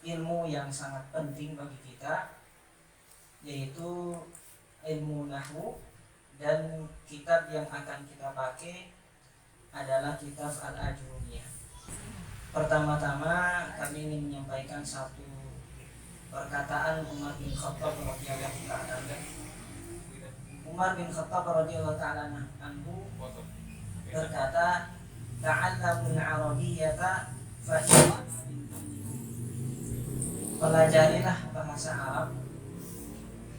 ilmu yang sangat penting bagi kita, yaitu ilmu nahwu, dan kitab yang akan kita pakai adalah kitab Al-Ajurumiyah. Pertama-tama kami ingin menyampaikan satu perkataan Umar bin Khattab radhiyallahu ta'ala anhu. Umar bin Khattab radhiyallahu ta'ala anhu berkata, "Ta'allamul arabiyyata fa pelajarilah bahasa Arab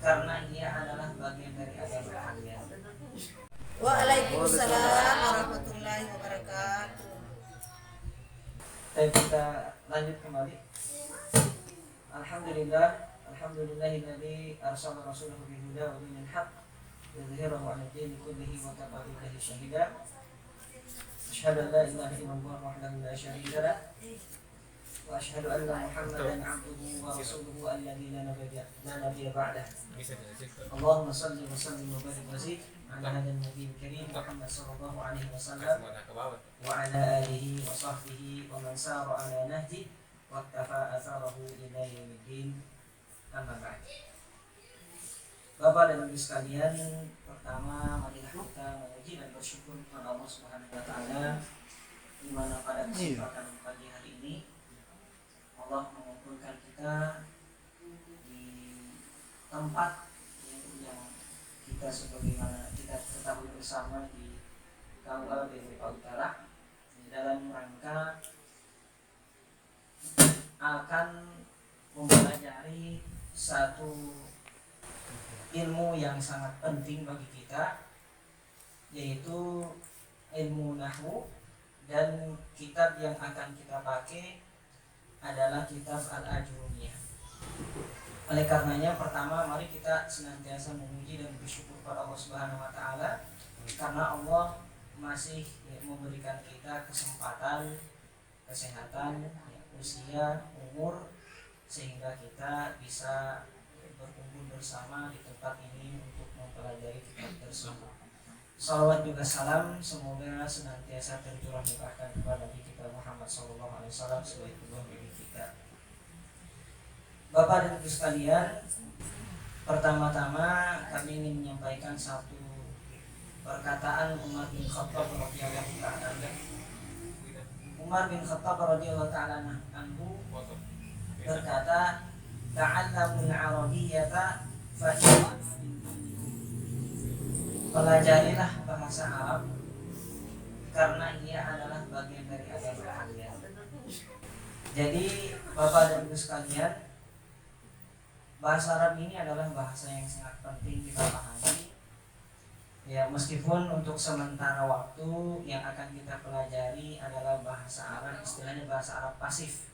karena ia adalah bagian dari agama kalian." Waalaikumsalam warahmatullahi wabarakatuh. Kita lanjut kembali. Alhamdulillahilladzi arsala rasulahu bil huda wa dinil haqq liyudhhirahu 'ala ad-dini kullihi wa kafa billahi shahida. Asyhadu an la ilaha illallah wahdahu la syarika lah wa asyhadu anna Muhammadan 'abduhu wa rasuluhu alladzi la nabiyya ba'dah. Allahumma shalli wa sallim wa barik wa zid ala hadzal nabiyil karim Muhammad sallallahu alaihi wasallam wa ala alihi wa sahbihi wa man sara ala nahji wa ittafa atharahu ila yaumiddin. Amma ba'd. Bapak dan Ibu sekalian, pertama marilah kita memuji dan bersyukur kepada Allah Subhanahu wa taala di mana pada kesempatan pagi hari ini Allah mengumpulkan kita di tempat yang kita sebagaimana kita ketahui bersama di KUA BPK Utara dalam rangka akan mempelajari satu ilmu yang sangat penting bagi kita, yaitu ilmu nahwu, dan kitab yang akan kita pakai adalah kitab Al-Ajurumiyah. Oleh karenanya, pertama mari kita senantiasa memuji dan bersyukur kepada Allah Subhanahu wa taala karena Allah masih memberikan kita kesempatan, kesehatan, usia, umur, sehingga kita bisa berkumpul bersama di tempat ini untuk mempelajari kitab tersebut. Salawat juga salam semoga senantiasa tercurah limpahkan kepada Nabi kita Muhammad sallallahu alaihi wasallam sebagai qudwah bagi kita. Bapak dan Ibu sekalian, pertama-tama kami ingin menyampaikan satu perkataan Umar bin Khattab radhiyallahu ta'ala anhu. Umar bin Khattab radhiyallahu ta'ala anhu berkata, "Ta'allamul arabiyyata fa pelajarilah bahasa Arab karena ia adalah bagian dari agama kalian." Jadi Bapak dan Ibu sekalian, bahasa Arab ini adalah bahasa yang sangat penting kita pahami. Ya, meskipun untuk sementara waktu yang akan kita pelajari adalah bahasa Arab, istilahnya bahasa Arab pasif.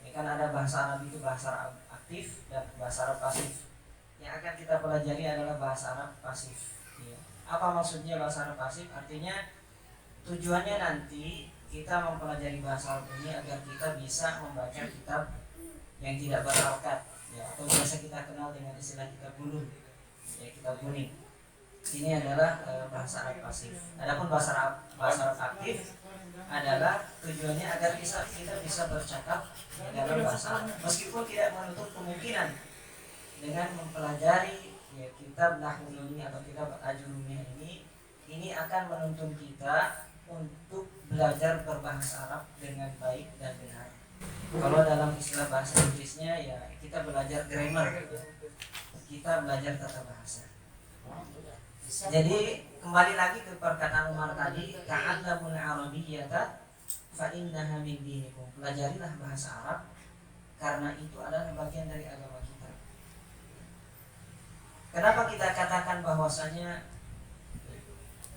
Ya, kan ada bahasa Arab itu bahasa Arab aktif dan bahasa Arab pasif. Yang akan kita pelajari adalah bahasa Arab pasif. Ya. Apa maksudnya bahasa Arab pasif? Artinya tujuannya nanti kita mempelajari bahasa Arab ini agar kita bisa membaca kitab yang tidak berharokat, ya, atau biasa kita kenal dengan istilah kitab bulun, ya, kitab kuning. Ini adalah bahasa Arab pasif. Adapun bahasa Arab aktif adalah tujuannya agar kita bisa bercakap dalam bahasa Arab. Meskipun tidak menutup kemungkinan dengan mempelajari, ya, kitab nahwu ini atau kitab Al-Ajurumiyah ini akan menuntun kita untuk belajar berbahasa Arab dengan baik dan benar. Kalau dalam istilah bahasa Inggrisnya, ya, kita belajar grammar, ya. Kita belajar tata bahasa. Jadi kembali lagi ke perkataan Umar tadi, "Ta'allamul arabiyyata fa innaha min dinikum." Pelajarilah bahasa Arab karena itu adalah bagian dari agama kita. Kenapa kita katakan bahwasanya,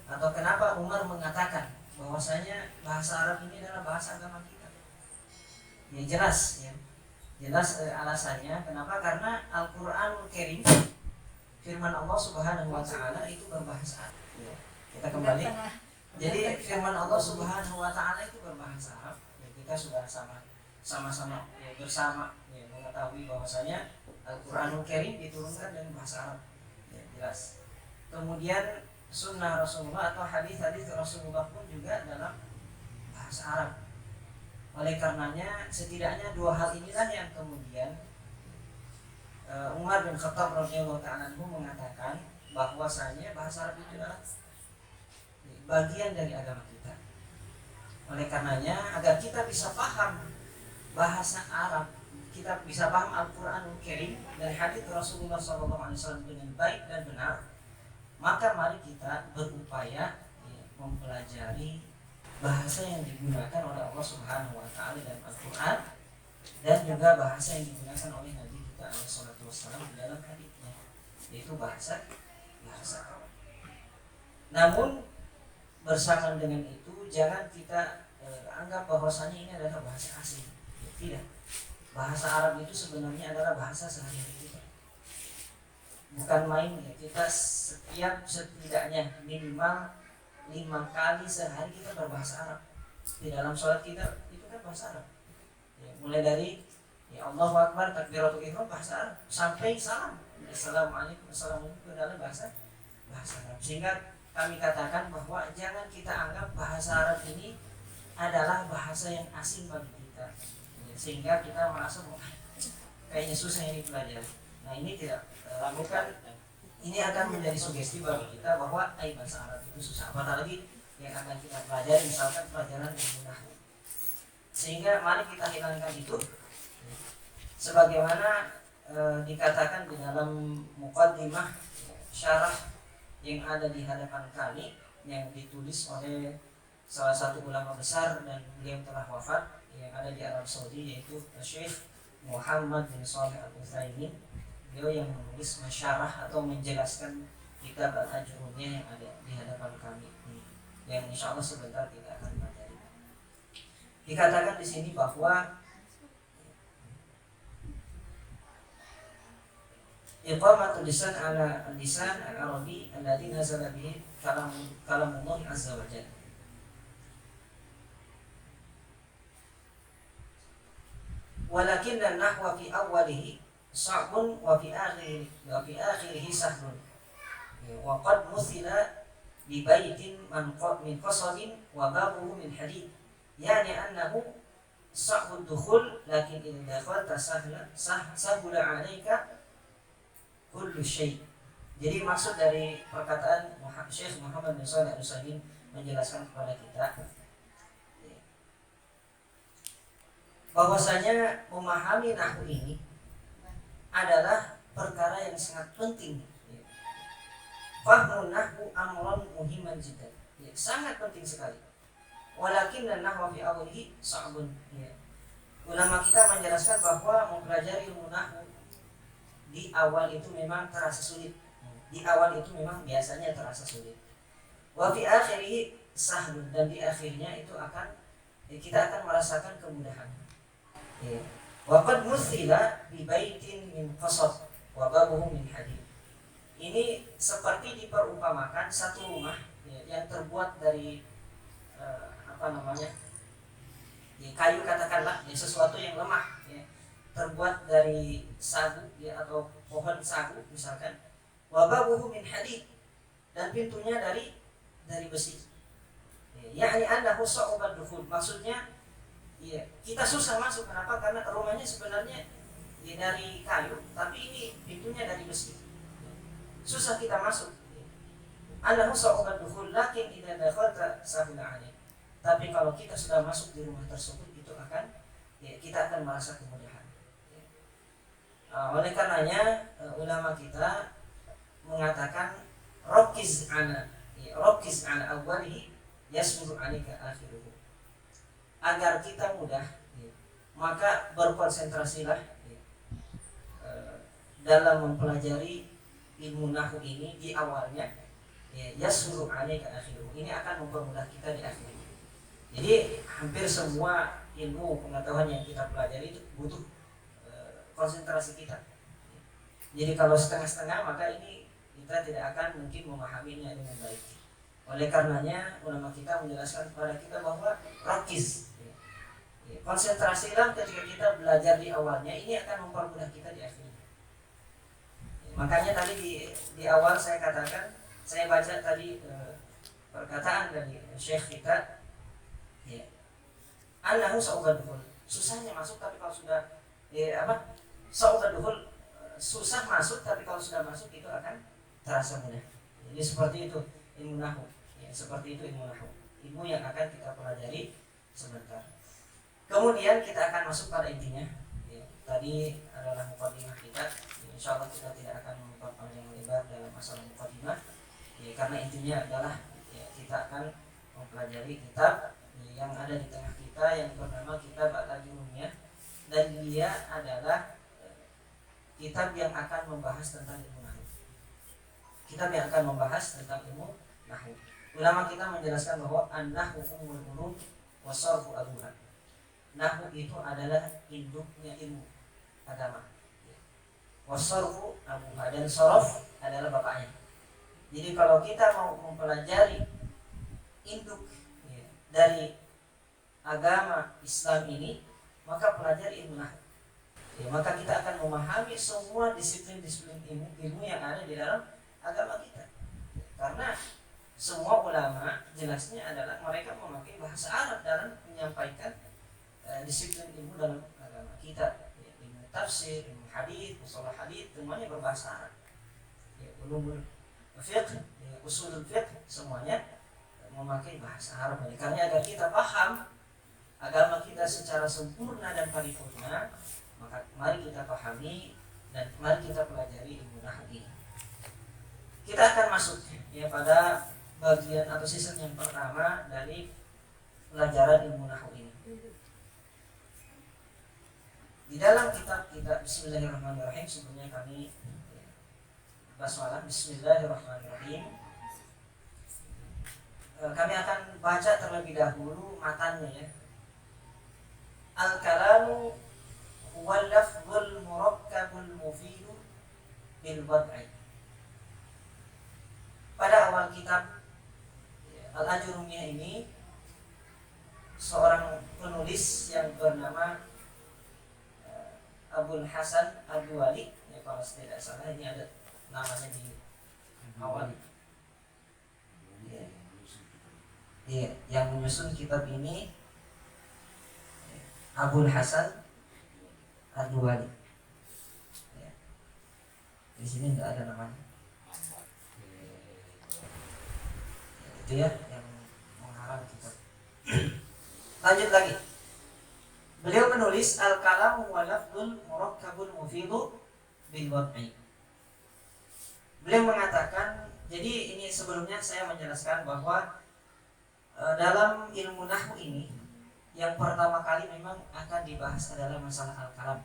atau kenapa Umar mengatakan bahwasanya bahasa Arab ini adalah bahasa agama kita? Ya jelas, ya. Jelas alasannya. Kenapa? Karena Al-Qur'anul Karim, firman Allah Subhanahu wa taala itu berbahasa Arab. Ya. Kita kembali. Jadi firman Allah Subhanahu wa taala itu berbahasa Arab. Ya, kita sudah sama-sama ya, bersama ya, mengetahui bahwasanya Al-Qur'anul Karim diturunkan dengan bahasa Arab. Ya, jelas. Kemudian sunnah Rasulullah atau hadis-hadis Rasulullah pun juga dalam bahasa Arab. Oleh karenanya setidaknya dua hal inilah yang kemudian Umar bin Khattab radhiyallahu ta'ala anhu mengatakan bahwasanya bahasa Arab itu adalah bagian dari agama kita. Oleh karenanya agar kita bisa paham bahasa Arab, kita bisa paham Al-Qur'anul Karim dari hadits Rasulullah SAW dengan baik dan benar, maka mari kita berupaya mempelajari bahasa yang digunakan oleh Allah Subhanahu wa taala dalam Al-Qur'an dan juga bahasa yang digunakan oleh Nabi kita alaihi salatu wassalam di dalam haditsnya, yaitu bahasa Arab. Namun bersama dengan itu jangan kita anggap bahwasanya ini adalah bahasa asing. Tidak. Bahasa Arab itu sebenarnya adalah bahasa sehari-hari kita. Bukan main ya. Kita setidaknya minimal 5 kali sehari kita berbahasa Arab. Di dalam sholat kita itu kan bahasa Arab. Ya, mulai dari ya Allahu Akbar, takbiratul ihram bahasa Arab sampai salam. Assalamualaikum, assalamualaikum itu adalah bahasa Arab. Sehingga kami katakan bahwa jangan kita anggap bahasa Arab ini adalah bahasa yang asing bagi kita. Ya, sehingga kita merasa kayaknya susah ini dipelajari. Nah, ini tidak lakukan. Ini akan menjadi sugesti bagi kita bahwa bahasa Arab itu susah, apalagi yang akan kita pelajari misalkan pelajaran ilmu nahwu. Sehingga mari kita hilangkan itu. Sebagaimana dikatakan di dalam muqaddimah syarah yang ada di hadapan kami yang ditulis oleh salah satu ulama besar dan beliau telah wafat yang ada di Arab Saudi, yaitu Syekh Muhammad bin Shalih Al-Utsaimin. Beliau yang menulis masyarah atau menjelaskan kitab Al-Ajrumiyah yang ada di hadapan kami, yang insya Allah sebentar kita akan pelajari. Dikatakan di sini bahwa iqamatul lisan ala lisan al-arabi alladhi nazala bihi kalamullah azza wa jalla. Walakinna an-nahwa fi awwalihi sa'bun wa fi akhirihi sahlun. Wa qad muthila bi baitin min qasadin wa babuhu min hadid. Yani annahu sa'bud dukhul lakin in dakhalta sahula 'alaika kullu syai'. Jadi maksud dari perkataan Syekh Muhammad bin Shalih Al-Utsaimin menjelaskan kepada kita bahwasanya memahami nahwu ini adalah perkara yang sangat penting. Fahmun nahwu amran muhimman jiddan. Sangat penting sekali. Walakin an-nahwa fi awwalihi sa'bun. Ulama kita menjelaskan bahwa mempelajari ilmu nahwu di awal itu memang terasa sulit. Di awal itu memang biasanya terasa sulit. Wa fi akhirihi sahlun, dan di akhirnya itu kita akan merasakan kemudahan. Waqad musila bi baitin min qasad wa babuhu min hadid. Ini seperti diperumpamakan satu rumah yang terbuat dari kayu, katakanlah sesuatu yang lemah, terbuat dari sagu atau pohon sagu misalkan. Wa babuhu min hadid, dan pintunya dari besi. Yani annahu sa'ubad dukhul, maksudnya kita susah masuk. Kenapa? Karena rumahnya sebenarnya dari kayu, tapi ini pintunya dari besi. Susah kita masuk. Annahu sa'ubad dukhul lakin idza dakhalta sahula 'alaik. Tapi kalau kita sudah masuk di rumah tersebut, itu kita akan merasa kemudahan. Oleh karenanya ulama kita mengatakan rakiz ala awwalihi yasmuru 'alaika akhiruhu. Agar kita mudah, maka berkonsentrasilah dalam mempelajari ilmu nahwu ini di awalnya. Yasmuru 'alaika akhiruhu, ini akan mempermudah kita di akhirnya. Jadi hampir semua ilmu pengetahuan yang kita pelajari itu butuh konsentrasi kita. Jadi kalau setengah-setengah, maka ini kita tidak akan mungkin memahaminya dengan baik. Oleh karenanya ulama kita menjelaskan kepada kita bahwa rakiz, konsentrasilah ketika kita belajar di awalnya, ini akan mempermudah kita di akhirnya. Makanya tadi di awal saya katakan, saya baca tadi perkataan dari Syekh kita, Annahu saugaduhul. Susahnya masuk, tapi kalau sudah saugaduhul, susah masuk, tapi kalau sudah masuk itu akan terasa mudah. Jadi seperti itu ilmu nahwu. Ya, seperti itu ilmu nahwu. Ilmu yang akan kita pelajari sebentar. Kemudian kita akan masuk pada intinya. Ya, tadi adalah mukadimah kita. Ya, insya Allah kita tidak akan memperpanjang lebar dalam masalah mukadimah. Ya, karena intinya adalah ya, kita akan mempelajari kitab yang ada di tengah kita yang bernama Kitab Al-Ajurumiyah, dan dia adalah kitab yang akan membahas tentang ilmu nahwu. Kitab yang akan membahas tentang ilmu nahwu. Ulama kita menjelaskan bahwa an-nahwu ummul ulum wa sarfu abuha. Nahwu itu adalah induknya ilmu agama. Wa sarfu abuha, dan sorof adalah bapaknya. Jadi kalau kita mau mempelajari induk ya, dari agama Islam ini, maka pelajari ilmu nahwu. Ya, maka kita akan memahami semua disiplin-disiplin ilmu yang ada di dalam agama kita. Karena semua ulama jelasnya adalah mereka memakai bahasa Arab dalam menyampaikan disiplin ilmu dalam agama kita. Ya, ilmu tafsir, ilmu hadis, usul hadis, semuanya berbahasa Arab. Ya, ulumul fiqh, ya, usulul fiqh, semuanya memakai bahasa Arab. Karena agar kita paham agama kita secara sempurna dan paripurna, maka mari kita pahami dan mari kita pelajari ilmu nahwu ini. Kita akan masuk ya pada bagian atau season yang pertama dari pelajaran ilmu nahwu ini. Di dalam kitab kita Bismillahirrahmanirrahim, sebelumnya kami basmalah Bismillahirrahmanirrahim. Kami akan baca terlebih dahulu matanya ya. Al-kalamu huwal lafzul murakkabul mufidu bil wad'i. Pada awal kitab Al-Ajurumiyah ini, seorang penulis yang bernama Abul Hasan Ad-Duwali, ya, kalau tidak salah ini ada namanya di awal. Ya, yang menyusun kitab ini Abul Hasan Ad-Duwali. Ya. Di sini nggak ada namanya. Itu ya yang mengharang kitab. Lanjut lagi. Beliau menulis al-kalamu wa lafzul murakkabul mufidu bil wad'i. Beliau mengatakan, jadi ini sebelumnya saya menjelaskan bahwa dalam ilmu nahwu ini yang pertama kali memang akan dibahas adalah masalah al-kalam.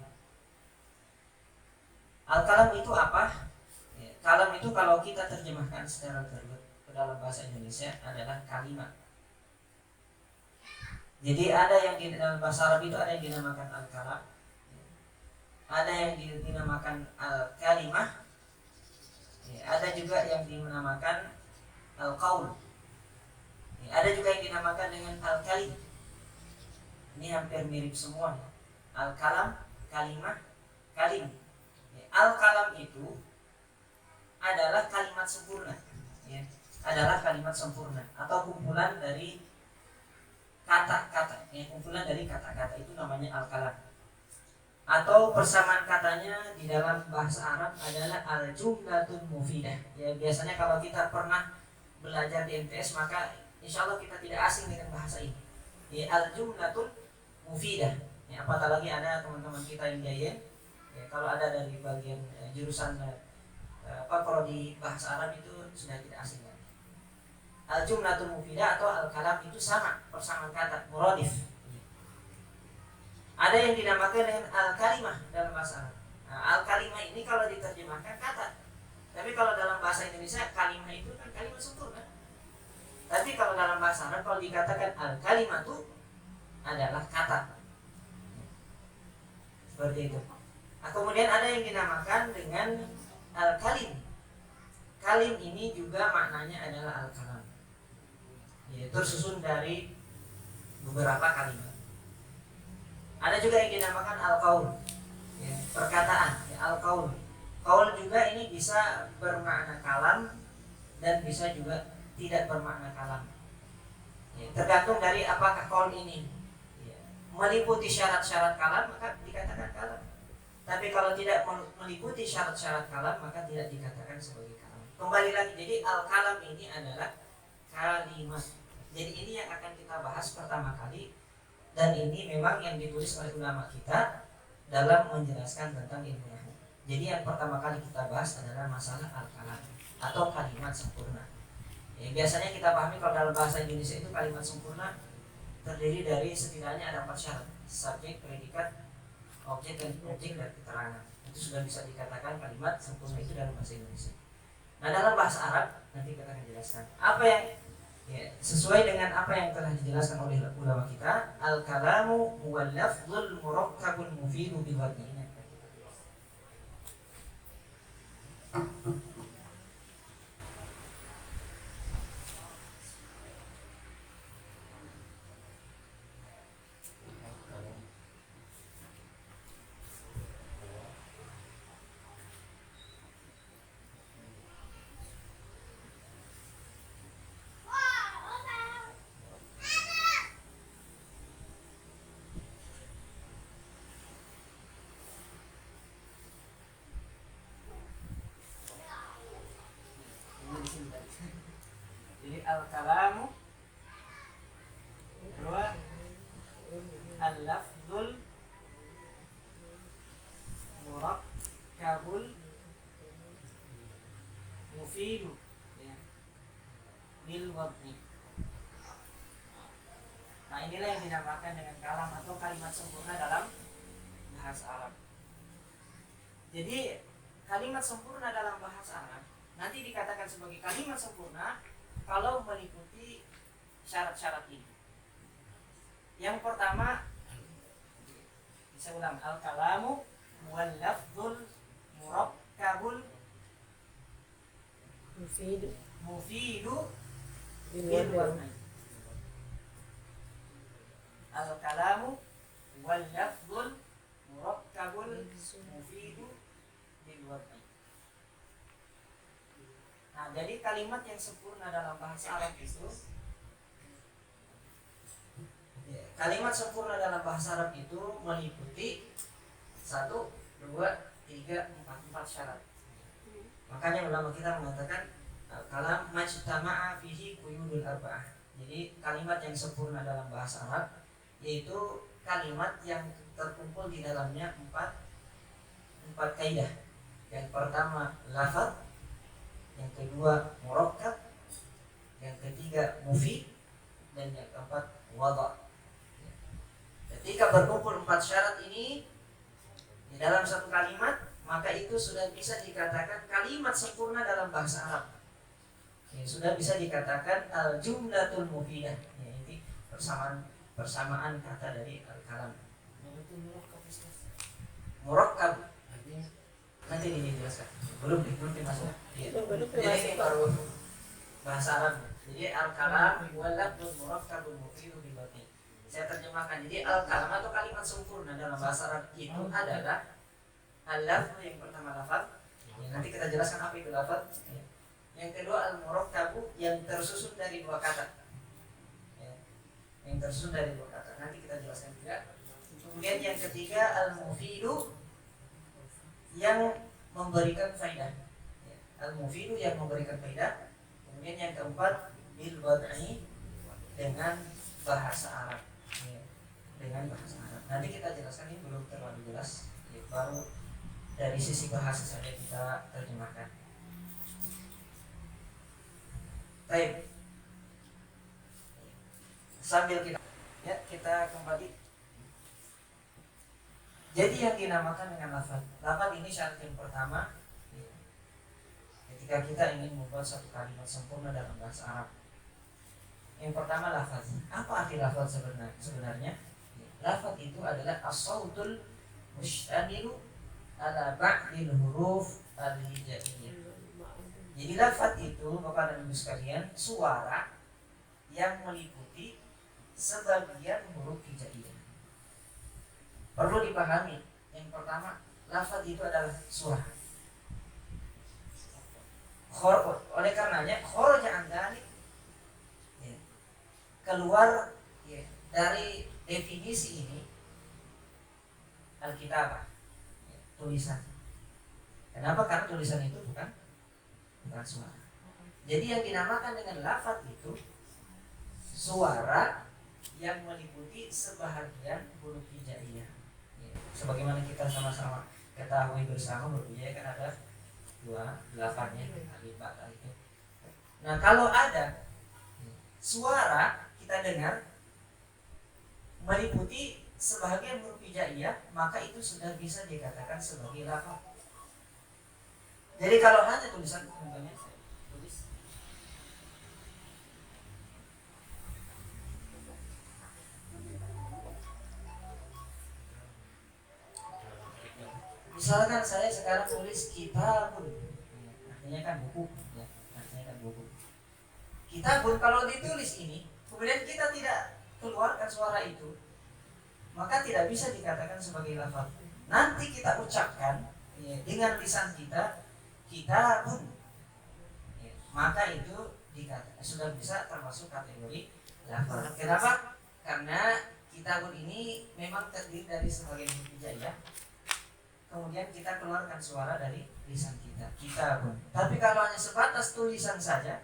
Al-kalam itu apa? Ya, kalam itu kalau kita terjemahkan secara terus ke dalam bahasa Indonesia adalah kalimat. Jadi ada yang di dalam bahasa Arab itu ada yang dinamakan al-kalam, ada yang dinamakan al-kalimah, ya, ada juga yang dinamakan al-qaul, ya, ada juga yang dinamakan dengan al-kalim. Ini hampir mirip semua. Al-kalam, kalimah, kalim. Ya, al-kalam itu adalah kalimat sempurna, ya, adalah kalimat sempurna atau kumpulan dari kata-kata, ya, kumpulan dari kata-kata itu namanya al-kalam. Atau persamaan katanya di dalam bahasa Arab adalah al-jumlatun mufidah. Ya, biasanya kalau kita pernah belajar di MTS maka insya Allah kita tidak asing dengan bahasa ini. Ya, al-jumlatun mufidah. Ya, apatah lagi ada teman-teman kita yang jahil. Ya, kalau ada dari bagian jurusan prodi bahasa Arab itu sudah tidak asing lagi. Al-jumlatul mufidah atau al-kalam itu sama, persamaan kata, muradif. Ada yang dinamakan dengan al-kalimah dalam bahasa Arab. Nah, al-kalimah ini kalau diterjemahkan kata. Tapi kalau dalam bahasa Indonesia kalimah itu kan kalimat sempurna. Tapi kalau dalam bahasa Arab kalau dikatakan al-kalimah itu adalah kata. Seperti itu. Nah, kemudian ada yang dinamakan dengan al-kalim. Kalim ini juga maknanya adalah al-kalam. Ya, tersusun dari beberapa kalimat. Ada juga yang dinamakan al-qaul. Ya, perkataan, ya, al-qaul. Qaul juga ini bisa bermakna kalam dan bisa juga tidak bermakna kalam. Ya, tergantung dari apakah qaul ini. meliputi syarat-syarat kalam maka dikatakan kalam. Tapi kalau tidak meliputi syarat-syarat kalam maka tidak dikatakan sebagai kalam. Kembali lagi, jadi al-kalam ini adalah kalimat. Jadi ini yang akan kita bahas pertama kali, dan ini memang yang ditulis oleh ulama kita dalam menjelaskan tentang ilmu nahwu. Jadi yang pertama kali kita bahas adalah masalah al-kalam atau kalimat sempurna. Ya, biasanya kita pahami kalau dalam bahasa Indonesia itu kalimat sempurna terdiri dari setidaknya ada 4 syarat: subjek, predikat, objek, dan keterangan. Itu sudah bisa dikatakan kalimat sempurna itu dalam bahasa Indonesia. Nah, dalam bahasa Arab nanti kita akan jelaskan apa yang sesuai dengan apa yang telah dijelaskan oleh ulama kita. Al-kalamu huwal lafzul murakkabul mufidu bil wad'i. Jadi al-kalamu huwa al-lafzul murakkabul mufidu bil wad'i. Nah, inilah yang dinamakan dengan kalam atau kalimat sempurna dalam bahasa Arab. Jadi kalimat sempurna dalam bahasa Arab nanti dikatakan sebagai kalimat sempurna kalau meliputi syarat-syarat ini. Yang pertama, bisa ulang, al-kalamu wal lafzul murakkabul mufidu bil wad'i. Al-kalamu wal lafzul murakkabul mufidu bil wad'i. Nah, jadi kalimat yang sempurna dalam bahasa Arab itu, kalimat sempurna dalam bahasa Arab itu meliputi 1, 2, 3, 4 syarat. Makanya ulama kita mengatakan kalam majtama'a fihi quyudul arba'ah. Jadi kalimat yang sempurna dalam bahasa Arab yaitu kalimat yang terkumpul di dalamnya 4 kaidah. Yang pertama lafaz, yang kedua murakkab, yang ketiga mufid, dan yang keempat wada'. Ketika berkumpul 4 syarat ini di dalam satu kalimat, maka itu sudah bisa dikatakan kalimat sempurna dalam bahasa Arab. Sudah bisa dikatakan al-jumlatul mufidah. Ini persamaan kata dari al-kalam. Murakkab nanti dijelaskan. Belum dimasuk. Jadi ini baru bahasa Arab. Jadi al-kalam wal lafzul murakkabul mufidu bil wad'i. Saya terjemahkan. Jadi al-kalam atau kalimat sempurna dalam bahasa Arab itu adalah al-lafz, yang pertama lafaz. Nanti kita jelaskan apa itu lafaz. Yang kedua al-murakkabu, yang tersusun dari 2 kata. Yang tersusun dari 2 kata. Nanti kita jelaskan juga. Kemudian yang ketiga al-mufidu, yang memberikan faidah. Al-mufidu yang memberikan faidah. Kemudian yang keempat bil wad'i, dengan bahasa Arab. Dengan bahasa Arab. Nanti kita jelaskan, ini belum terlalu jelas. Baru dari sisi bahasa saja kita terjemahkan. Baik. Sambil kita kembali. Jadi yang dinamakan dengan lafaz. Lafaz ini syarat yang pertama ketika kita ingin membuat satu kalimat sempurna dalam bahasa Arab. Yang pertama lafaz. Apa arti lafaz sebenarnya? Lafaz itu adalah as-sautul mushtamilu ala ba'dil huruf al-hijaiyah. Jadi lafaz itu, Bapak dan Ibu sekalian, suara yang meliputi sebagian huruf hijaiyah. Perlu dipahami, yang pertama, lafaz itu adalah suara. Oleh karenanya, kharaja an dzalik, keluar dari definisi ini, Alkitabah, tulisan. Kenapa? Karena tulisan itu bukan suara. Jadi yang dinamakan dengan lafaz itu suara yang meliputi sebahagian huruf hijaiyah. Sebagaimana kita sama-sama ketahui bersama, huruf hijaiyah kan ada 28 alif ba ta itu. Nah, kalau ada suara kita dengar meliputi sebahagian huruf hijaiyah, maka itu sudah bisa dikatakan sebagai lafaz. Jadi kalau hanya tulisan, contohnya saya tulis misalkan saya sekarang tulis kitabun, artinya kan buku, ya, artinya kan buku. Kitabun kalau ditulis ini, kemudian kita tidak keluarkan suara itu, maka tidak bisa dikatakan sebagai lafaz. Nanti kita ucapkan ya, dengan lisan kita kitabun, ya, maka itu dikatakan sudah bisa termasuk kategori lafaz. Kenapa? Karena kitabun ini memang terdiri dari sebagian huruf hijaiyah. Kemudian kita keluarkan suara dari lisan kita, kitabun. Tapi kalau hanya sebatas tulisan saja,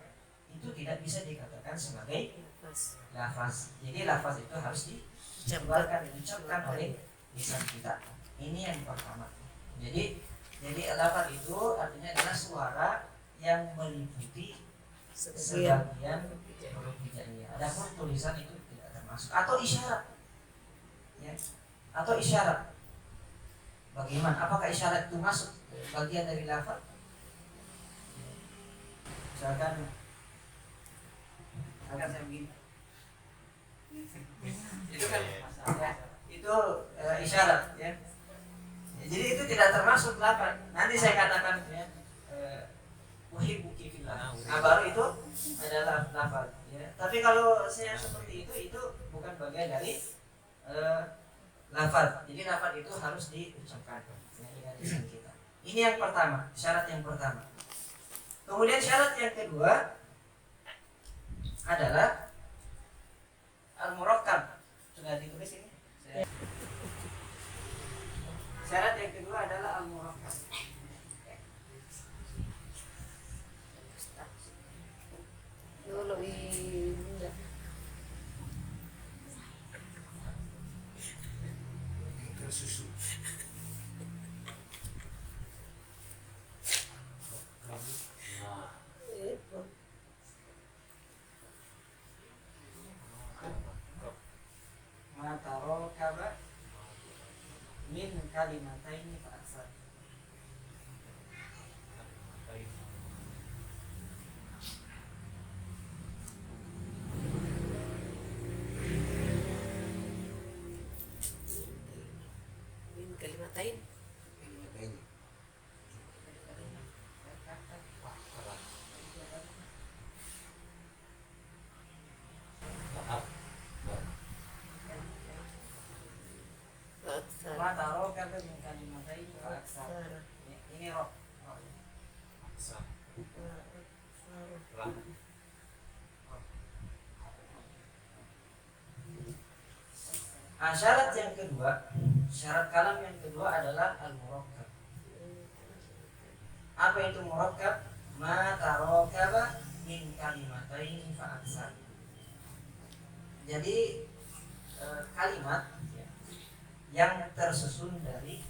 itu tidak bisa dikatakan sebagai lafaz. Jadi lafaz itu harus dikeluarkan, diucapkan oleh lisan kita. Ini yang pertama. Jadi lafaz itu artinya adalah suara yang meliputi sebagian huruf hijaiyah. Adapun tulisan itu tidak termasuk. Atau isyarat, ya. Atau isyarat. Bagaimana? Apakah isyarat itu masuk bagian dari lafaz? Misalkan saya begini. Itu kan ya, itu isyarat, ya. Jadi itu tidak termasuk lafaz. Nanti saya katakan ya, uhibbuki fillah. Nah, baru itu adalah lafaz, ya. Tapi kalau saya seperti itu bukan bagian dari lafaz. Jadi lafaz itu harus diucapkan ya, dengan lisan kita. Ini yang pertama, syarat yang pertama. Kemudian syarat yang kedua adalah al-murakkab. Sudah ditulis ini? Syarat yang kedua adalah al-murakkab. Dulu ini tersusun. Mataro kaba min kalimataini fa aksar. kalimatain. Mataro kaba min kalimataini fa aksar. Ini roh. Nah, syarat yang kedua, syarat kalam yang kedua adalah al-murakkab. Apa itu murakkab? Ma tarakaba min kalimatain fa aksar. Jadi kalimat ya, yang tersusun dari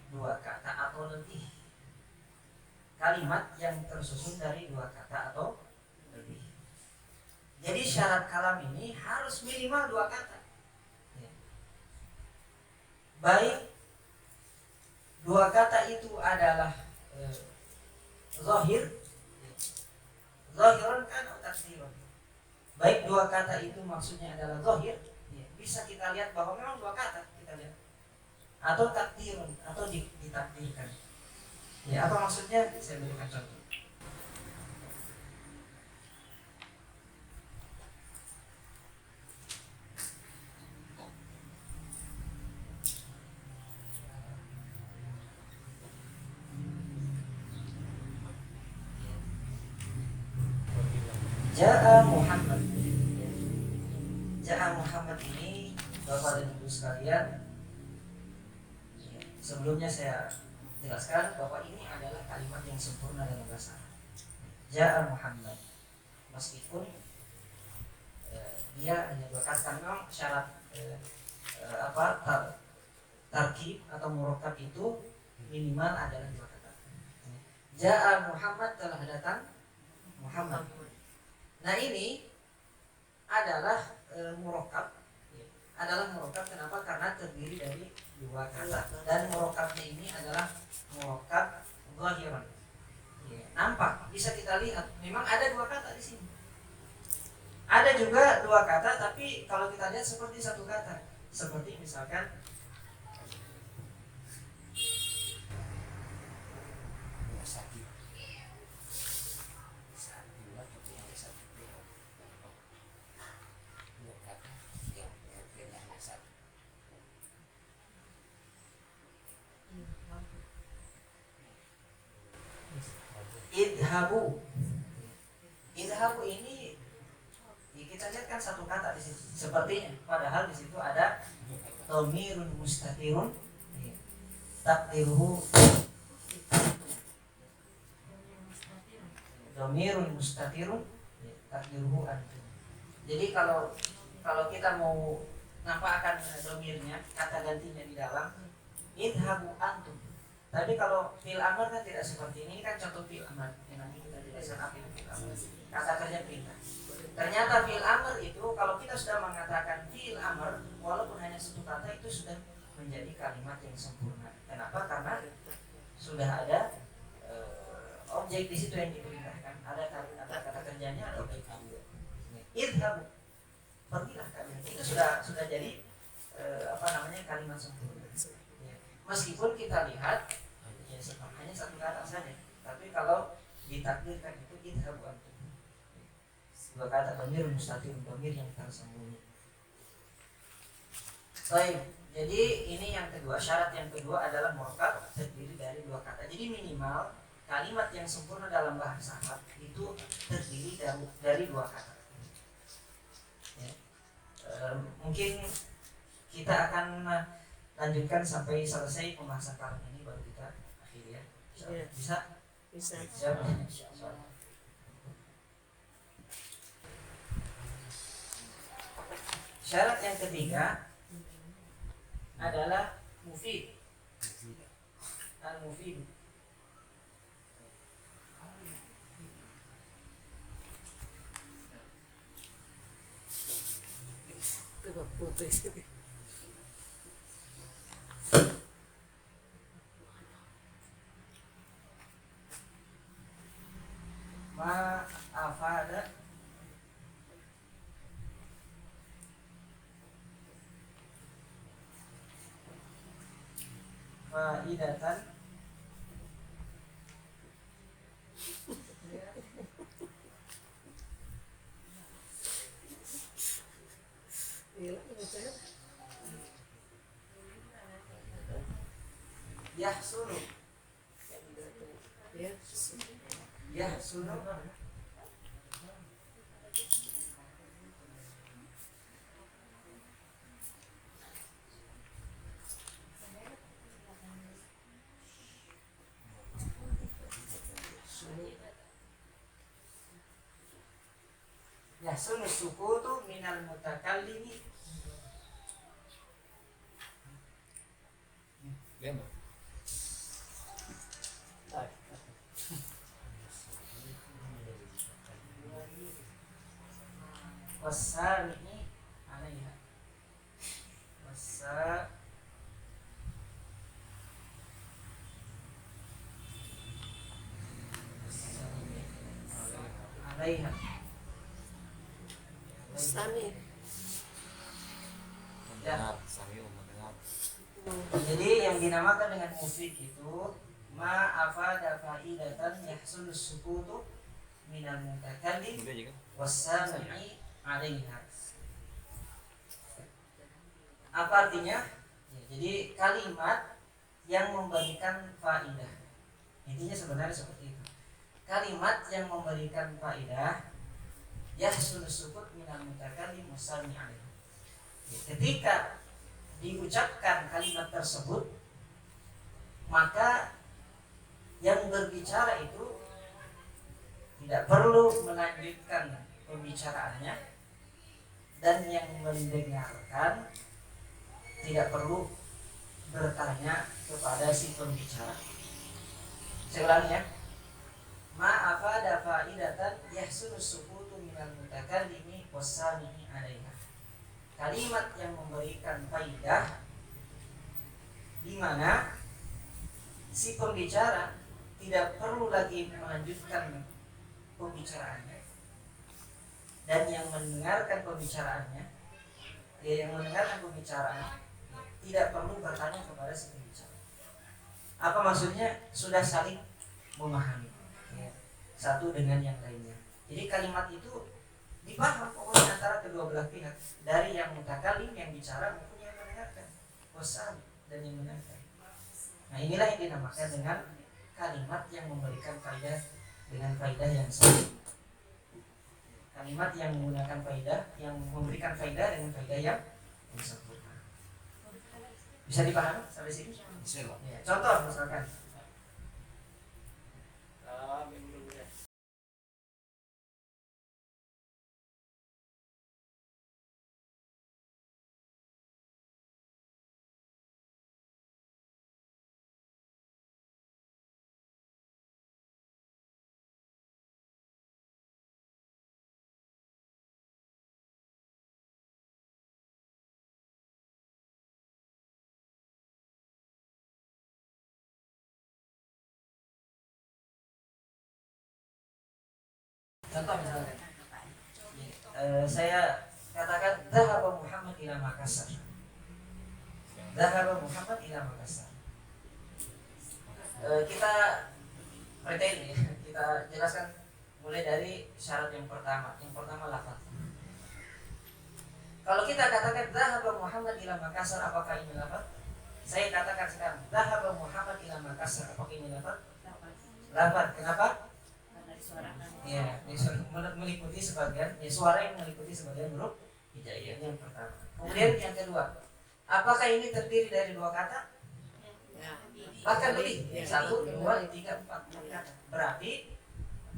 dua kata atau lebih. Kalimat yang tersusun dari dua kata atau lebih. Jadi syarat kalam ini harus minimal dua kata. Baik dua kata itu adalah zahir, zahiran kan atau takdiran. Baik dua kata itu maksudnya adalah zahir, ya, bisa kita lihat bahwa memang dua kata kita lihat, atau takdirun atau ditakdirkan. Ya, apa maksudnya? Saya berikan contoh. Ja'a Muhammad. Ja'a Muhammad ini Bapak dan Ibu sekalian sebelumnya saya jelaskan bahwa ini adalah kalimat yang sempurna dalam bahasa Arab. Ja'a Muhammad, meskipun dia hanya dua kata karena syarat tarkib atau murakkab itu minimal adalah dua kata. Ja'a Muhammad, telah datang Muhammad. Nah ini adalah murakkab. Adalah murakkab, kenapa? Karena terdiri dari dua kata dan murakkabnya ini adalah murakkab zahiran. Nampak, bisa kita lihat memang ada dua kata di sini. Ada juga dua kata, tapi kalau kita lihat seperti satu kata. Seperti misalkan idhabu. Idhabu ini kita lihat kan satu kata di situ. Sepertinya padahal di situ ada dhamirun mustatirun takdiruhu dhamirun mustatirun takdiruhu antum. Jadi kalau kita mau nampakkan dhamirnya, kata gantinya di dalam idhabu antum. Tapi kalau fil amr kan tidak seperti ini kan contoh fil amr. Yang nanti kita jelaskan apa itu fil amr. Kata kerja perintah. Ternyata fil amr itu kalau kita sudah mengatakan fil amr walaupun hanya satu kata itu sudah menjadi kalimat yang sempurna. Kenapa? Karena sudah ada objek di situ yang diperintahkan. Ada kata kerjanya, ada objek. Idhabu. Pergilah kalian. Itu sudah jadi kalimat sempurna. Meskipun kita lihat hanya satu kata saja, tapi kalau ditakdirkan itu idhabu antum. Dua kata, dhamir mustatir, dhamir yang tersembunyi. Baik, jadi ini yang kedua, syarat yang kedua adalah murakkab terdiri dari dua kata. Jadi minimal kalimat yang sempurna dalam bahasa Arab itu terdiri dari dua kata. Ya. Mungkin kita akan lanjutkan sampai selesai pembahasan kali ini baru kita akhiri ya. Bisa. Syarat yang ketiga adalah mufid. Al-mufid. Coba putus. Ma afada faidatan yahsulu yahsulu sukutu minal mutakallimi. Wasami'i alaiha. Alaiha. Sami. Ya. Jadi yang dinamakan dengan mufid itu ma afada faidatan yahsulu sukutu minal mutakallim wasami'i alaiha. Apa artinya? Ya, jadi kalimat yang memberikan faidah. Intinya sebenarnya seperti itu. Kalimat yang memberikan faidah yahsul sukut minal mutakallim wasami alaiha. Ketika diucapkan kalimat tersebut maka yang berbicara itu tidak perlu melanjutkan pembicaraannya, dan yang mendengarkan tidak perlu bertanya kepada si pembicara. Saya ulangi ya. Ma afada faidatan yahsunu sukutu minal mutakallimi wasami'i 'alaiha. Kalimat yang memberikan faidah di mana si pembicara tidak perlu lagi melanjutkan pembicaraannya, dan yang mendengarkan pembicaraannya, yang mendengarkan pembicaraan tidak perlu bertanya kepada si pembicara. Apa maksudnya? Sudah saling memahami ya, satu dengan yang lainnya. Jadi kalimat itu dipaham pokoknya antara kedua belah pihak, dari yang mutakalim, yang bicara, maupun yang mendengarkan, wasam, dan yang mendengarkan. Nah inilah yang dinamakan dengan kalimat yang memberikan faedah dengan faedah yang sama. Kalimat yang menggunakan faedah, yang memberikan faedah dengan faedah yang sempurna. Bisa dipahami sampai sini? Bisa, Pak. Ya, contoh misalkan. Contoh misalkan, saya katakan dhahaba Muhammad ila Makassar. Dhahaba Muhammad ila Makassar. Kita pretend ya, kita jelaskan mulai dari syarat yang pertama. Yang pertama lafaz. Kalau kita katakan dhahaba Muhammad ila Makassar, apakah ini lafaz? Saya katakan sekarang dhahaba Muhammad ila Makassar, apakah ini lafaz? Lafaz. Kenapa? Ya, meliputi sebagian, ya suara yang meliputi sebagian huruf hijaiyah yang pertama. Kemudian yang kedua, apakah ini terdiri dari dua kata? Bahkan lebih, 1, 2, 3, 4 kata. Berarti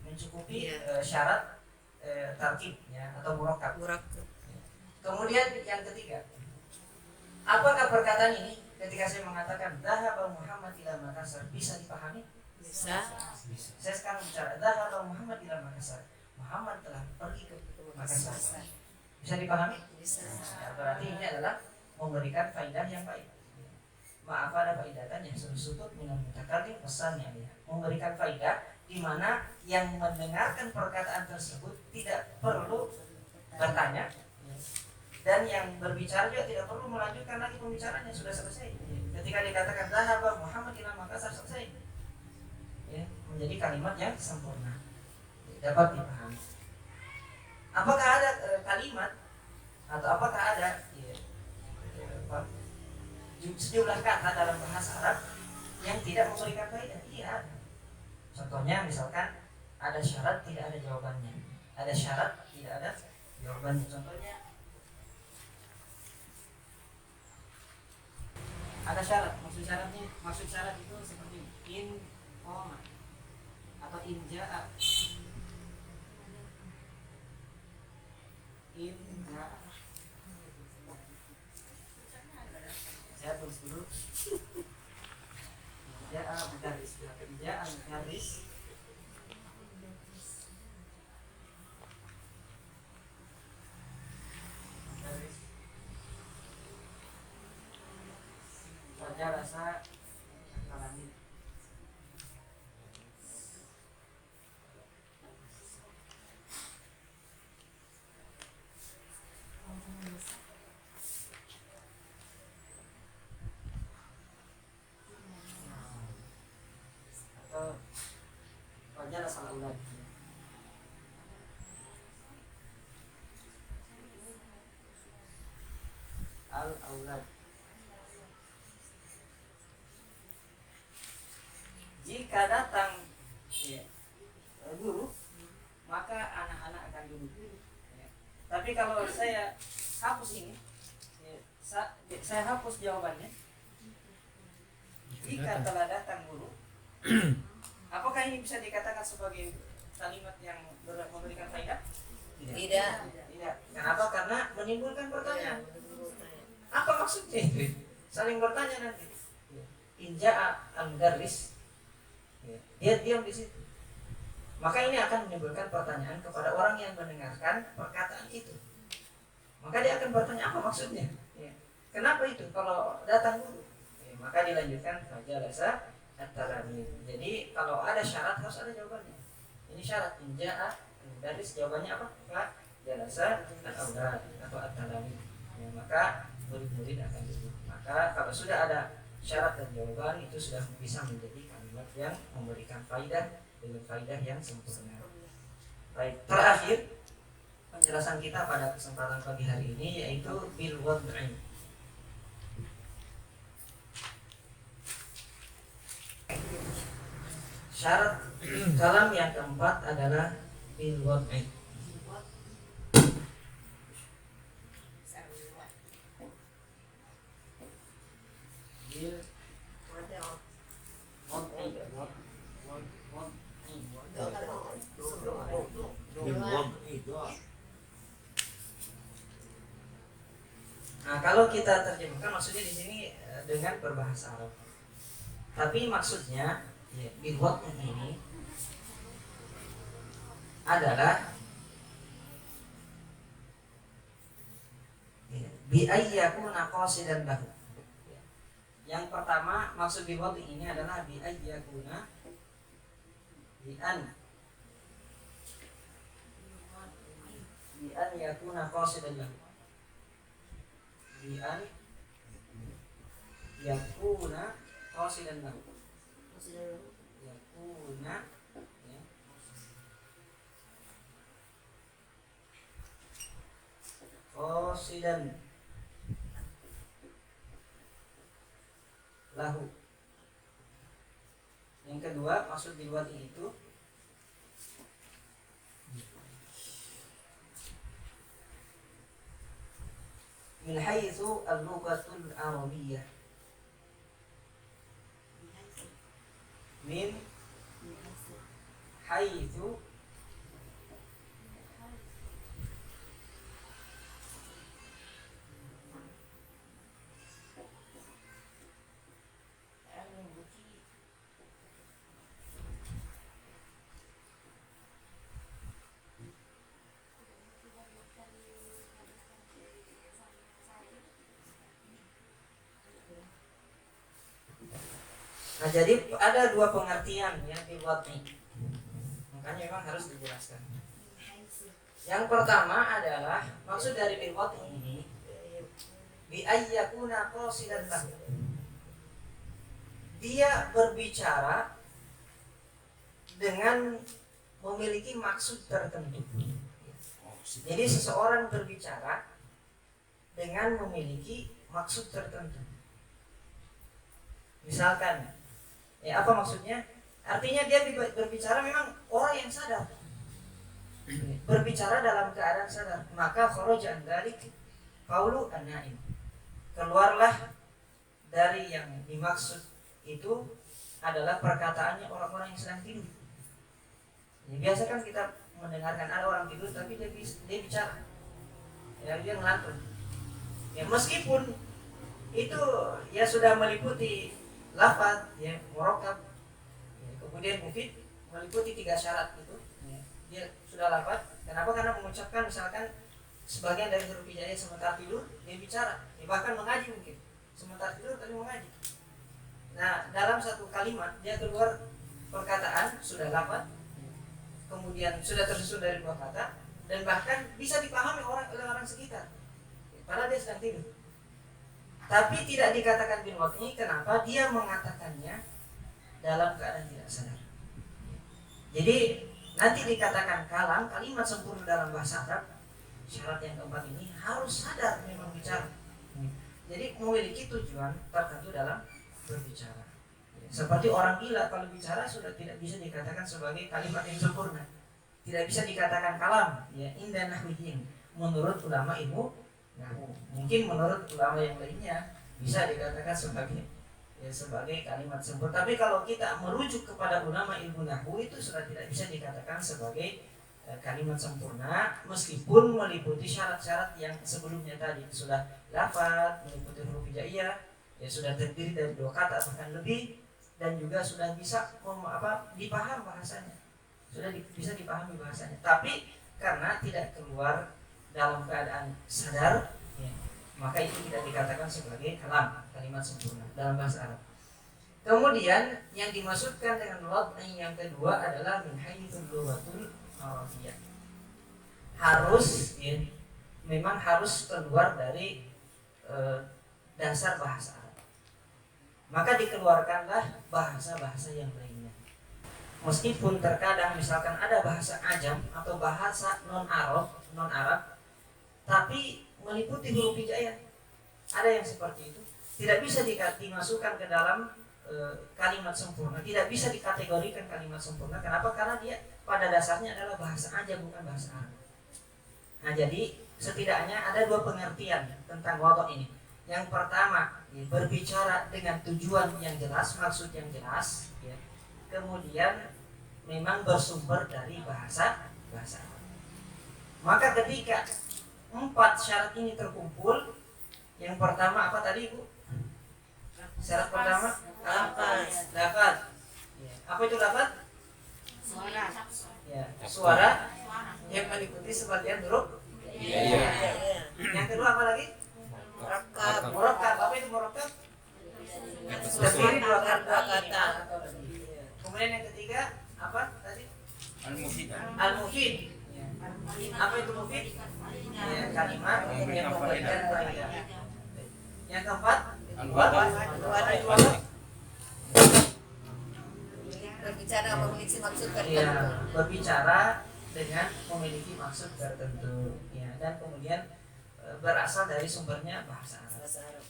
mencukupi syarat tarkib ya, atau murakkab. Kemudian yang ketiga, apakah perkataan ini ketika saya mengatakan dhahaba Muhammad ila Makassar bisa dipahami? Bisa. Saya sekarang bicara dhahaba Muhammad ila Makassar. Muhammad telah pergi ke Makassar. Bisa dipahami? Bisa. Ya, berarti ini adalah memberikan faidah yang baik. Maaf ada faidatan yang sutut minal mutakallim pesannya dia. Memberikan faidah di mana yang mendengarkan perkataan tersebut tidak perlu bertanya, dan yang berbicara juga tidak perlu melanjutkan lagi pembicaraannya, sudah selesai. Ketika dikatakan dhahaba Muhammad ila Makassar, selesai. Ya, menjadi kalimat yang sempurna, dapat dipahami. Apakah ada kalimat atau apakah ada sejumlah kata dalam bahasa Arab yang tidak memberikan faedah? Iya ada. Contohnya misalkan ada syarat tidak ada jawabannya, ada syarat tidak ada jawabannya. Contohnya ada syarat, maksud syarat itu seperti in qoma atau in jaa. In jaa. Saya tulis dulu. Jaa mudarris. Jaa mudarris. Wajah rasa kalamin. Atau wajah rasa ulat. Al-aulad. Jika datang guru, maka anak-anak akan duduk. Tapi kalau saya hapus ini, saya hapus jawabannya, jika telah datang guru, apakah ini bisa dikatakan sebagai kalimat yang memberikan faedah? Tidak. Tidak. Kenapa? Karena menimbulkan pertanyaan. Apa maksudnya itu? Saling bertanya nanti. Inja al-mudarris, dia diam di situ. Maka ini akan menimbulkan pertanyaan kepada orang yang mendengarkan perkataan itu. Maka dia akan bertanya apa maksudnya? Kenapa itu? Kalau datang guru, maka dilanjutkan fajalasa at-talamid. Jadi kalau ada syarat harus ada jawabannya. Ini syarat inja al-mudarris, jawabannya apa? Fajalasa at-aulad atau at-talamid. Maka murid-murid akan duduk. Maka kalau sudah ada syarat dan jawaban, itu sudah bisa menjadi kalimat yang memberikan faidah dengan faidah yang sempurna. Baik, terakhir penjelasan kita pada kesempatan pagi hari ini yaitu bil wad'i. Syarat kalam yang keempat adalah bil wad'i. Nah, kalau kita terjemahkan maksudnya di sini dengan berbahasa Arab. Tapi maksudnya bilwat ini adalah bi ayyakuna qasidan lahu. Yang pertama maksud bilwat ini adalah bi ayyakuna bi an yakuna qasidan lahu. Bi an yakuna qasidan lahu. Yakuna qasidan lahu. Yang kedua maksud bilwati itu min haitsu al-lughatul arabiyyah, min haitsu Nah, jadi ada dua pengertian yang dibuat nih. Makanya memang harus dijelaskan. Yang pertama adalah maksud dari bilwat ini bi ayyakuna qasidan lahu. Dia berbicara dengan memiliki maksud tertentu. Jadi seseorang berbicara dengan memiliki maksud tertentu. Misalkan apa maksudnya? Artinya dia berbicara memang orang yang sadar, berbicara dalam keadaan sadar. Maka kharaja an dzalik qaulu an-naim. Keluarlah dari yang dimaksud itu adalah perkataannya orang-orang yang sedang tidur. Biasa kan kita mendengarkan ada orang tidur tapi dia bicara, dia ngelantur. Meskipun itu sudah meliputi lafaz, murakkab, kemudian mufid, meliputi 3 syarat itu. Dia sudah lafaz. Kenapa? Karena mengucapkan misalkan sebagian dari huruf hijaiyah sementara tidur, dia bicara, bahkan mengaji mungkin sementara tidur tapi mengaji. Nah, dalam satu kalimat dia keluar perkataan sudah lafaz, kemudian sudah tersusun dari 2 kata, dan bahkan bisa dipahami oleh orang sekitar, padahal dia sedang tidur. Tapi tidak dikatakan bil wad'i. Kenapa? Dia mengatakannya dalam keadaan tidak sadar. Jadi nanti dikatakan kalam, kalimat sempurna dalam bahasa Arab. Syarat yang keempat ini harus sadar memang bicara. Jadi memiliki tujuan tertentu dalam berbicara. Seperti orang gila kalau bicara sudah tidak bisa dikatakan sebagai kalimat yang sempurna. Tidak bisa dikatakan kalam, indah nahwiyin. Menurut ulama ilmu, mungkin menurut ulama yang lainnya bisa dikatakan sebagai ya sebagai kalimat sempurna. Tapi kalau kita merujuk kepada ulama ilmu nahwu itu sudah tidak bisa dikatakan sebagai kalimat sempurna meskipun meliputi syarat-syarat yang sebelumnya tadi sudah lafaz, meliputi huruf hijaiyah, ya sudah terdiri dari 2 kata bahkan lebih, dan juga sudah bisa dipaham bahasanya, sudah bisa dipahami bahasanya. Tapi karena tidak keluar dalam keadaan sadar, ya, maka itu tidak dikatakan sebagai kalimat sempurna dalam bahasa Arab. Kemudian yang dimaksudkan dengan wad'i yang kedua adalah min haitsul lughatul arabiyah. Harus, ya, memang harus keluar dari dasar bahasa Arab. Maka dikeluarkanlah bahasa-bahasa yang lainnya. Meskipun terkadang misalkan ada bahasa ajam atau bahasa non-Arab, tapi meliputi huruf hijaiyah. Ada yang seperti itu. Tidak bisa dimasukkan ke dalam kalimat sempurna, tidak bisa dikategorikan kalimat sempurna. Kenapa? Karena dia pada dasarnya adalah bahasa ajam, bukan bahasa Arab. Nah, jadi setidaknya ada 2 pengertian tentang wadha ini. Yang pertama, ya, berbicara dengan tujuan yang jelas, maksud yang jelas, ya. Kemudian memang bersumber dari bahasa Arab. Maka ketika 4 syarat ini terkumpul, yang pertama apa tadi, Bu? Syarat pertama lafaz. Ya. Apa itu lafaz? Suara. Ya, suara yang meliputi sebagian huruf. Iya. Yang kedua apa lagi? Murakkab. Apa itu murakkab? Terdiri 2 kata. Kemudian yang ketiga apa tadi? Al-mufid. Ya. Apa itu mufid? Ya, kalimat yang memberikan faedah. Yang keempat, Berbicara memiliki maksud tertentu. ya, berbicara dengan memiliki maksud tertentu, ya, dan kemudian berasal dari sumbernya bahasa Arab.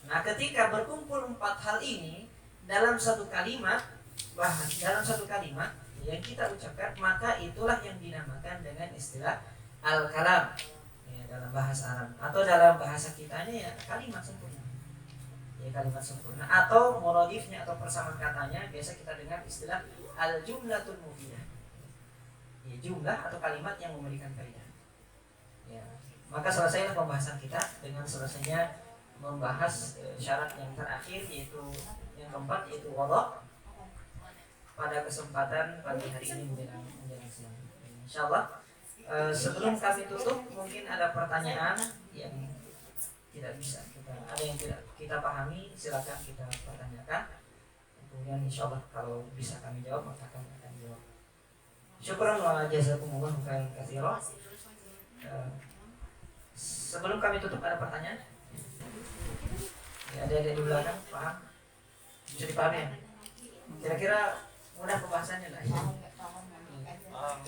Nah, ketika berkumpul 4 hal ini dalam satu kalimat, dalam satu kalimat yang kita ucapkan, maka itulah yang dinamakan dengan istilah al-kalam, ya, dalam bahasa Arab, atau dalam bahasa kitanya ya kalimat sempurna. Ya, kalimat sempurna, atau muradifnya atau persamaan katanya biasa kita dengar istilah al-jumlatul mufidah. Ya, jumlah atau kalimat yang memberikan faedah. Ya, maka selesailah pembahasan kita dengan selesainya membahas syarat yang terakhir, yaitu yang keempat, yaitu wadha, pada kesempatan pagi hari ini menjelang siang. Insyaallah sebelum kami tutup, mungkin ada pertanyaan yang tidak bisa ada yang tidak kita pahami, silakan kita pertanyakan. Kemudian insyaallah kalau bisa kami jawab, maka kami akan jawab. Syukran wa jazakumullah khairan katsiran. Sebelum kami tutup, ada pertanyaan? Ya, ada di belakang, paham? Bisa dipahami ya? Kira-kira mudah pembahasannya lah.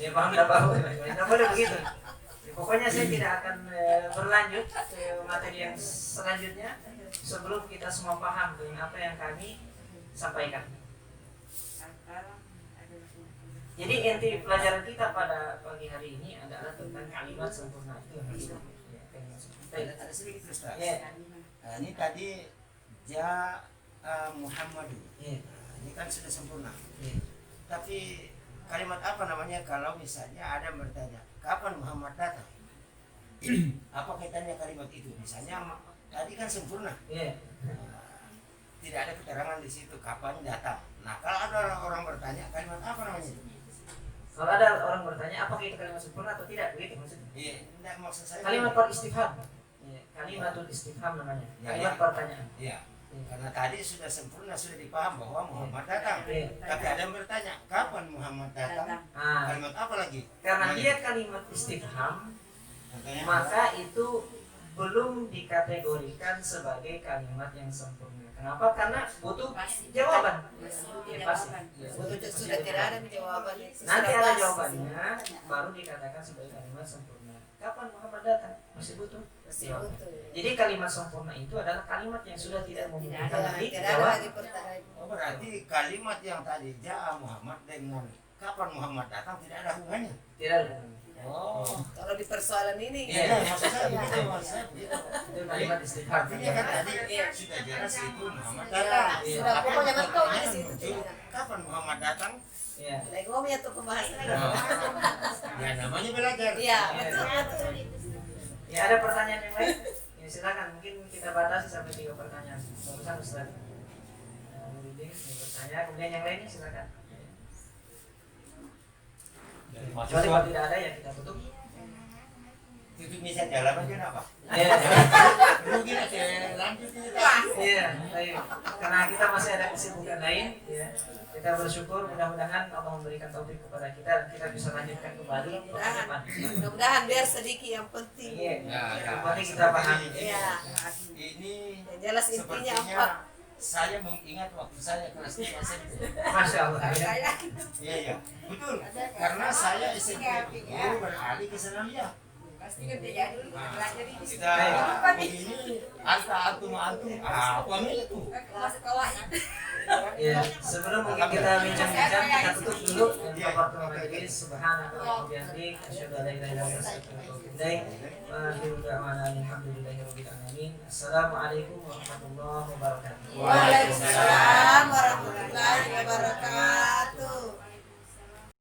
Ya, paham tidak paham? Tidak boleh begitu. Pokoknya saya tidak akan berlanjut ke materi yang selanjutnya sebelum kita semua paham dengan apa yang kami sampaikan. Jadi inti pelajaran kita pada pagi hari ini adalah tentang kalimat sempurna itu yang harus Ada sedikit Ustaz. ya. Ini tadi Muhammadu. Ya. Ini kan sudah sempurna. Ya. Tapi kalimat apa namanya kalau misalnya ada yang bertanya, kapan Muhammad datang? Apa kaitannya kalimat itu? Misalnya tadi kan sempurna. Ya. Tidak ada keterangan di situ kapan datang. Nah, kalau ada orang bertanya, kalimat apa namanya? Kalau ada orang bertanya apakah itu kalimat sempurna atau tidak, begitu maksudnya. Iya, enggak maksud saya. Kalimat istifham. Ya, kalimatul istifham namanya. Kalimat pertanyaan. Iya. Karena tadi sudah sempurna, sudah dipaham bahwa Muhammad datang. Iya. Tapi ada yang bertanya, kapan Muhammad datang? Nah, Kalimat apa lagi? karena dia kalimat istifham, Makanya, maka itu belum dikategorikan sebagai kalimat yang sempurna. Kenapa? Karena butuh jawaban. Ya, pasti. Sudah tidak ada jawaban. Nanti ada jawabannya, baru dikatakan sebagai kalimat sempurna. Kapan Muhammad datang? Masih butuh jawaban. Jadi kalimat sempurna itu adalah kalimat yang sudah tidak membutuhkan lagi jawab. oh, berarti kalimat yang tadi Ja'a Muhammad dengan kapan Muhammad datang tidak ada hubungannya. Tidak ada. Oh. Kalau di persoalan ini, Iya, maksud saya begitu, maksud saya begitu. Itu kalimat istighfar. Artinya kan tadi sudah jelas itu Muhammad Iya, datang. sudah Tapi pokoknya mentok di pertanyaan situ. muncul, kapan Muhammad datang? Iya. lagi ngomong ya tuh pembahasan. Oh. Ya namanya belajar. Iya, betul. Ya ada pertanyaan yang lain? Ya silakan, mungkin kita batasi sampai 3 pertanyaan. Barusan Ustaz Nurdin bertanya, kemudian yang lainnya silakan. Kecuali kalau tidak ada ya kita tutup. Tutupnya saja, lama aja apa? Iya. Rugi nanti lanjut kita. Iya, baik. Karena kita masih ada kesibukan lain, ya. Kita bersyukur mudah-mudahan Allah memberikan taufik kepada kita dan kita bisa lanjutkan kembali ke depan. Mudah-mudahan biar sedikit yang penting. Iya. Ya, Yang penting kita pahami. Iya. Ini Yang jelas intinya apa? sepertinya saya mengingat waktu saya kelas 3 SMP. Masya Allah. Ya. Iya, iya. Betul. Karena saya SMP dulu beralih ke Senamia. Nah, kita begini antum apa itu? Ya, sebelum mungkin kita bincang-bincang, kita tutup dulu dengan kafaratu majelis. Subhanaka wa bihamdik, asyhadu an la ilaha illa anta, astaghfiruka wa atubu ilaik. Wa akhiru da'wana alhamdulillahi rabbil alamin. Assalamualaikum warahmatullahi wabarakatuh. Waalaikumsalam.